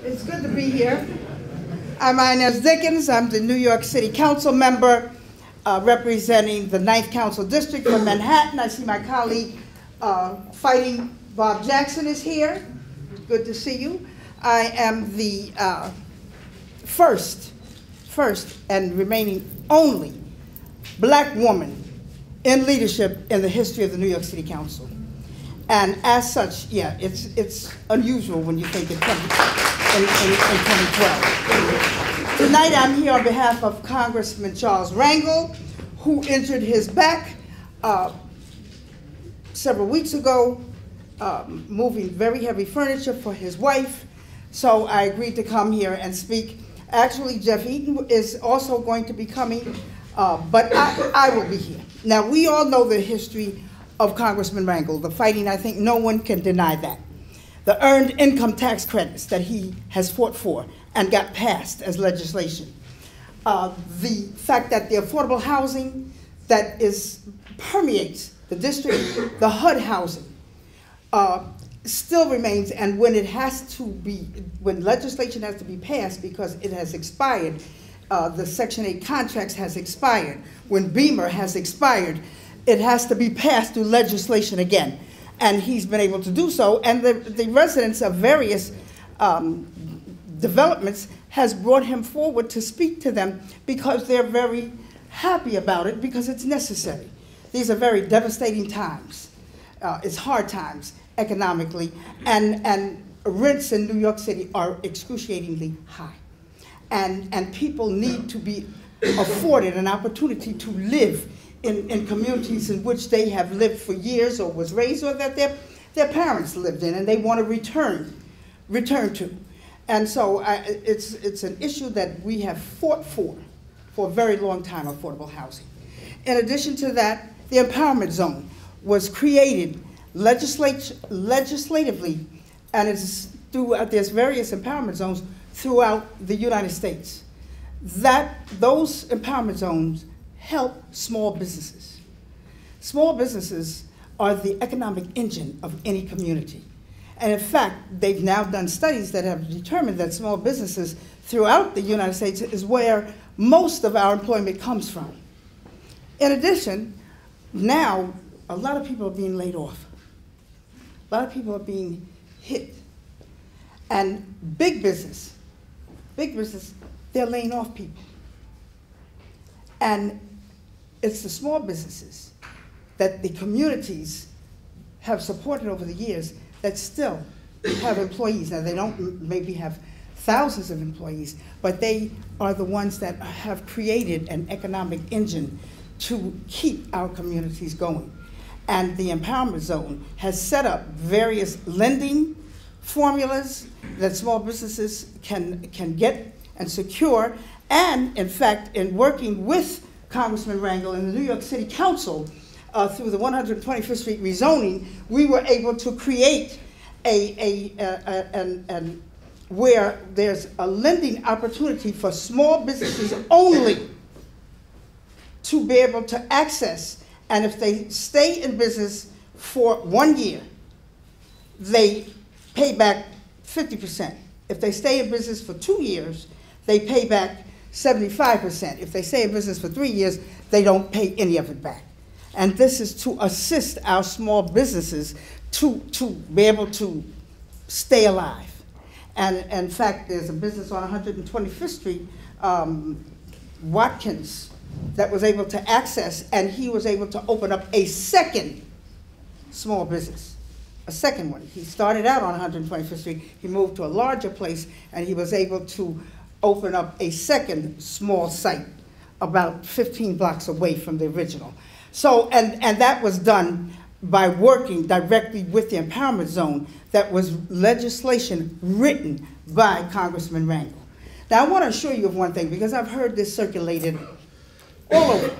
It's good to be here. I'm Inez Dickens. I'm the New York City Council member representing the 9th Council District from Manhattan. I see my colleague fighting Bob Jackson is here. Good to see you. I am the first and remaining only black woman in leadership in the history of the New York City Council. And as such, yeah, it's unusual when you think in 2012. Tonight I'm here on behalf of Congressman Charles Rangel, who injured his back several weeks ago, moving very heavy furniture for his wife. So I agreed to come here and speak. Actually, Jeff Eaton is also going to be coming, but I will be here. Now, we all know the history of Congressman Rangel, the fighting. I think no one can deny that. The earned income tax credits that he has fought for and got passed as legislation. The fact that the affordable housing that permeates the district, the HUD housing, still remains, and when legislation has to be passed because it has expired, the Section 8 contracts has expired, when Beamer has expired, it has to be passed through legislation again. And he's been able to do so, and the residents of various developments has brought him forward to speak to them because they're very happy about it because it's necessary. These are very devastating times. It's hard times economically, and rents in New York City are excruciatingly high. And people need to be afforded an opportunity to live in communities in which they have lived for years or was raised or that their parents lived in and they want to return to. And so it's an issue that we have fought for a very long time, affordable housing. In addition to that, the empowerment zone was created legislatively, and there's various empowerment zones throughout the United States. Those empowerment zones help small businesses. Small businesses are the economic engine of any community. And in fact, they've now done studies that have determined that small businesses throughout the United States is where most of our employment comes from. In addition, now a lot of people are being laid off. A lot of people are being hit. And big business, they're laying off people. And it's the small businesses that the communities have supported over the years that still have employees. Now, they don't maybe have thousands of employees, but they are the ones that have created an economic engine to keep our communities going. And the Empowerment Zone has set up various lending formulas that small businesses can get and secure. And in fact, in working with Congressman Rangel and the New York City Council through the 125th Street rezoning, we were able to create where there's a lending opportunity for small businesses only to be able to access. And if they stay in business for 1 year, they pay back 50%. If they stay in business for 2 years, they pay back 75%. If they stay in business for 3 years, they don't pay any of it back. And this is to assist our small businesses to be able to stay alive. And in fact, there's a business on 125th Street, Watkins, that was able to access, and he was able to open up a second small business, a second one. He started out on 125th Street, he moved to a larger place, and he was able to open up a second small site about 15 blocks away from the original. So, and that was done by working directly with the Empowerment Zone that was legislation written by Congressman Rangel. Now, I want to assure you of one thing, because I've heard this circulated all over.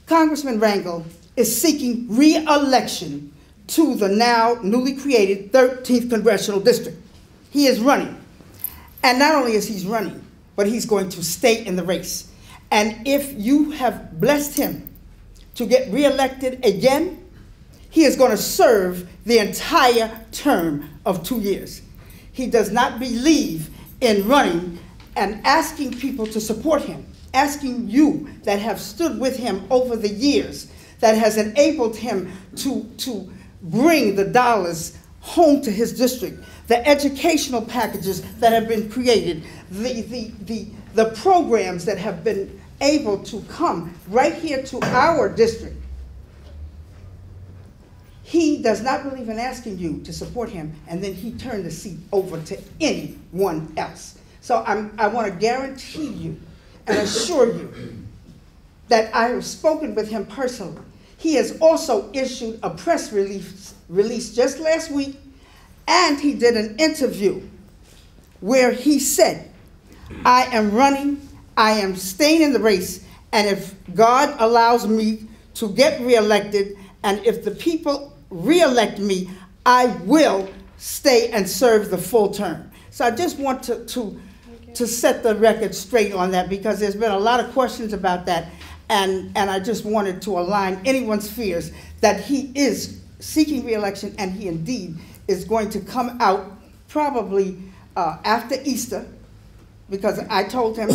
Congressman Rangel is seeking re-election to the now newly created 13th Congressional District. He is running. And not only is he running, but he's going to stay in the race. And if you have blessed him to get reelected again, he is going to serve the entire term of 2 years. He does not believe in running and asking people to support him, asking you that have stood with him over the years, that has enabled him to bring the dollars home to his district, the educational packages that have been created, the programs that have been able to come right here to our district. He does not believe in asking you to support him, and then he turned the seat over to anyone else. So I want to guarantee you and assure you that I have spoken with him personally. He has also issued a press release just last week, and he did an interview where he said, I am running, I am staying in the race, and if God allows me to get reelected, and if the people reelect me, I will stay and serve the full term. So I just want to set the record straight on that, because there's been a lot of questions about that, and I just wanted to align anyone's fears that he is seeking reelection, and he indeed is going to come out probably after Easter, because I told him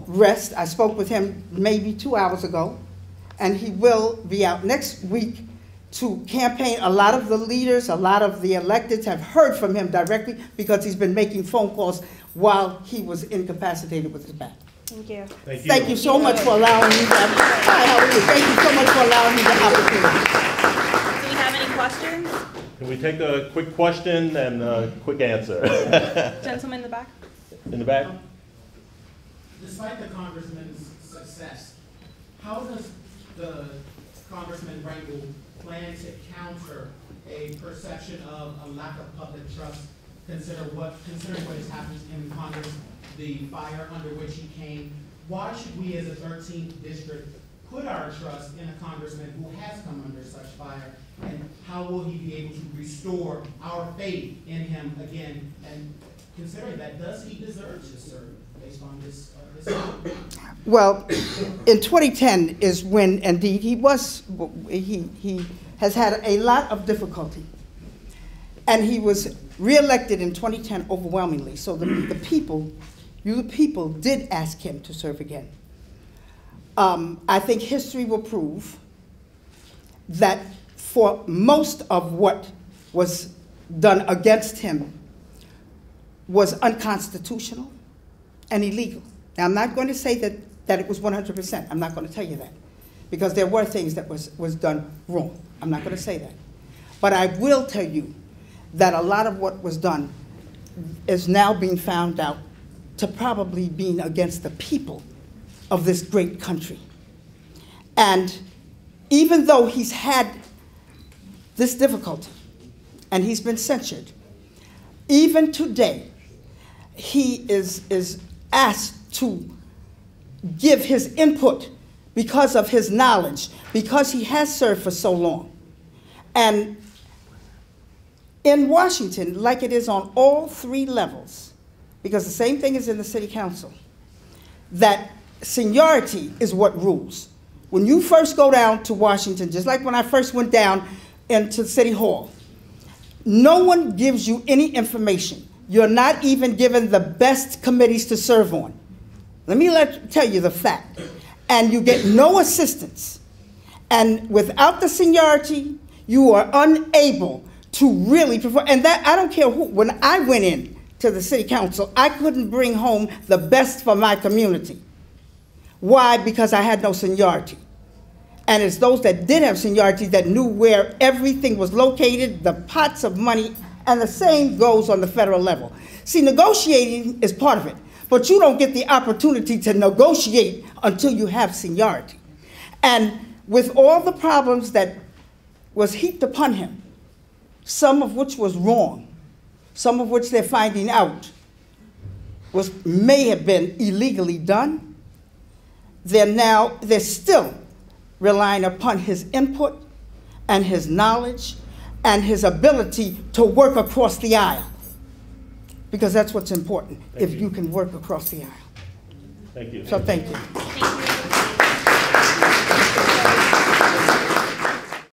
rest. I spoke with him maybe 2 hours ago, and he will be out next week to campaign. A lot of the leaders, a lot of the electeds have heard from him directly, because he's been making phone calls while he was incapacitated with his back. Thank you. Thank you so much for allowing me that. Hi, how are you? Thank you so much for allowing me the opportunity. Do we have any questions? Can we take a quick question and a quick answer? Gentleman in the back. In the back? Despite the congressman's success, how does the Congressman Rangel plan to counter a perception of a lack of public trust, considering what has happened in Congress, the fire under which he came? Why should we as a 13th district put our trust in a congressman who has come under such fire? And how will he be able to restore our faith in him again? And considering that, does he deserve to serve based on this? Well, in 2010 is when indeed he has had a lot of difficulty, and he was reelected in 2010 overwhelmingly. So the people did ask him to serve again. I think history will prove that for most of what was done against him was unconstitutional and illegal. Now, I'm not going to say that it was 100%. I'm not going to tell you that, because there were things that was done wrong. I'm not going to say that. But I will tell you that a lot of what was done is now being found out to probably being against the people of this great country. And even though he's had this difficulty and he's been censured, even today he is asked to give his input because of his knowledge, because he has served for so long. And in Washington, like it is on all 3 levels, because the same thing is in the city council, that seniority is what rules. When you first go down to Washington, just like when I first went down into City Hall, no one gives you any information. You're not even given the best committees to serve on. Let me tell you the fact. And you get no assistance. And without the seniority, you are unable to really perform. And that, I don't care who, when I went in to the city council, I couldn't bring home the best for my community. Why? Because I had no seniority. And it's those that did have seniority that knew where everything was located, the pots of money, and the same goes on the federal level. See, negotiating is part of it, but you don't get the opportunity to negotiate until you have seniority. And with all the problems that was heaped upon him, some of which was wrong, some of which they're finding out may have been illegally done, they're still relying upon his input and his knowledge and his ability to work across the aisle, because that's what's important, if you can work across the aisle. Thank you. So thank you.